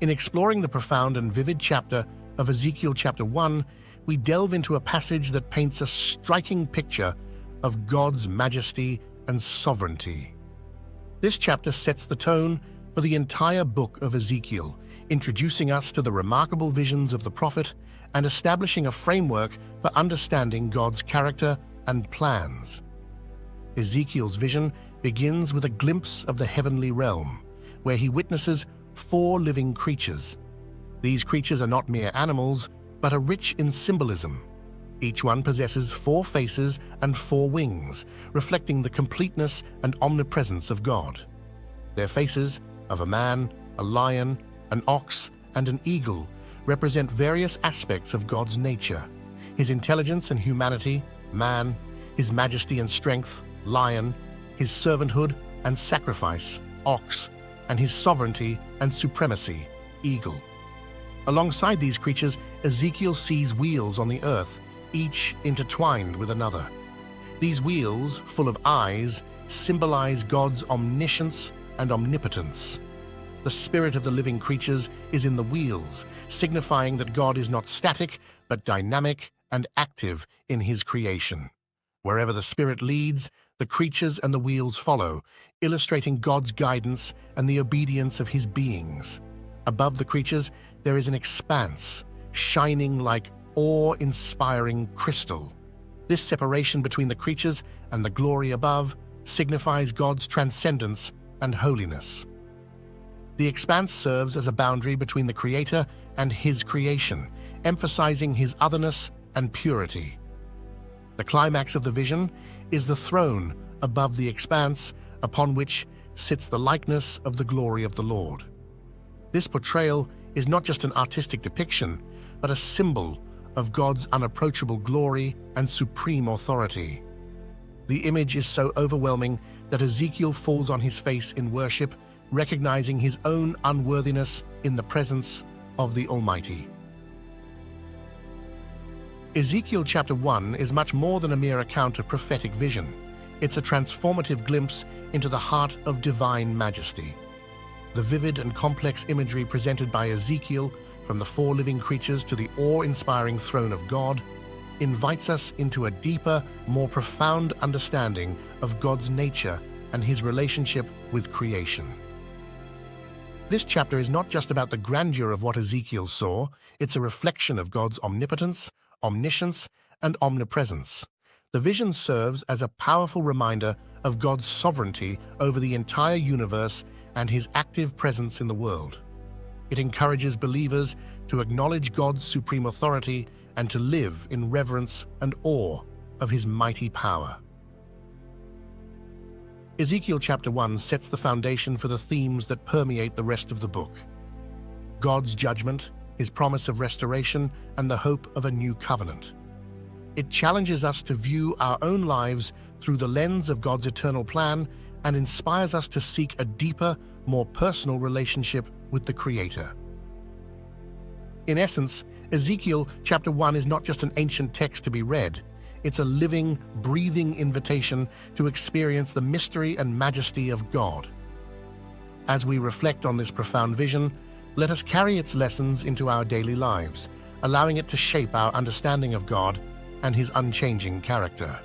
In exploring the profound and vivid chapter of Ezekiel chapter 1, we delve into a passage that paints a striking picture of God's majesty and sovereignty. This chapter sets the tone for the entire book of Ezekiel, introducing us to the remarkable visions of the prophet and establishing a framework for understanding God's character and plans. Ezekiel's vision begins with a glimpse of the heavenly realm, where he witnesses 4 living creatures. These creatures are not mere animals, but are rich in symbolism. Each one possesses 4 faces and 4 wings, reflecting the completeness and omnipresence of God. Their faces, of a man, a lion, an ox, and an eagle, represent various aspects of God's nature: his intelligence and humanity, man; his majesty and strength, lion; his servanthood and sacrifice, ox; and his sovereignty and supremacy, eagle. Alongside these creatures, Ezekiel sees wheels on the earth, each intertwined with another. These wheels, full of eyes, symbolize God's omniscience and omnipotence. The spirit of the living creatures is in the wheels, signifying that God is not static, but dynamic and active in his creation. Wherever the spirit leads, the creatures and the wheels follow, illustrating God's guidance and the obedience of his beings. Above the creatures, there is an expanse, shining like awe-inspiring crystal. This separation between the creatures and the glory above signifies God's transcendence and holiness. The expanse serves as a boundary between the Creator and his creation, emphasizing his otherness and purity. The climax of the vision is the throne above the expanse, upon which sits the likeness of the glory of the Lord. This portrayal is not just an artistic depiction, but a symbol of God's unapproachable glory and supreme authority. The image is so overwhelming that Ezekiel falls on his face in worship, recognizing his own unworthiness in the presence of the Almighty. Ezekiel chapter 1 is much more than a mere account of prophetic vision. It's a transformative glimpse into the heart of divine majesty. The vivid and complex imagery presented by Ezekiel, from the 4 living creatures to the awe-inspiring throne of God, invites us into a deeper, more profound understanding of God's nature and his relationship with creation. This chapter is not just about the grandeur of what Ezekiel saw, it's a reflection of God's omnipotence, omniscience, and omnipresence. The vision serves as a powerful reminder of God's sovereignty over the entire universe and his active presence in the world. It encourages believers to acknowledge God's supreme authority and to live in reverence and awe of his mighty power. Ezekiel chapter 1 sets the foundation for the themes that permeate the rest of the book: God's judgment, his promise of restoration, and the hope of a new covenant. It challenges us to view our own lives through the lens of God's eternal plan and inspires us to seek a deeper, more personal relationship with the Creator. In essence, Ezekiel chapter 1 is not just an ancient text to be read. It's a living, breathing invitation to experience the mystery and majesty of God. As we reflect on this profound vision, let us carry its lessons into our daily lives, allowing it to shape our understanding of God and his unchanging character.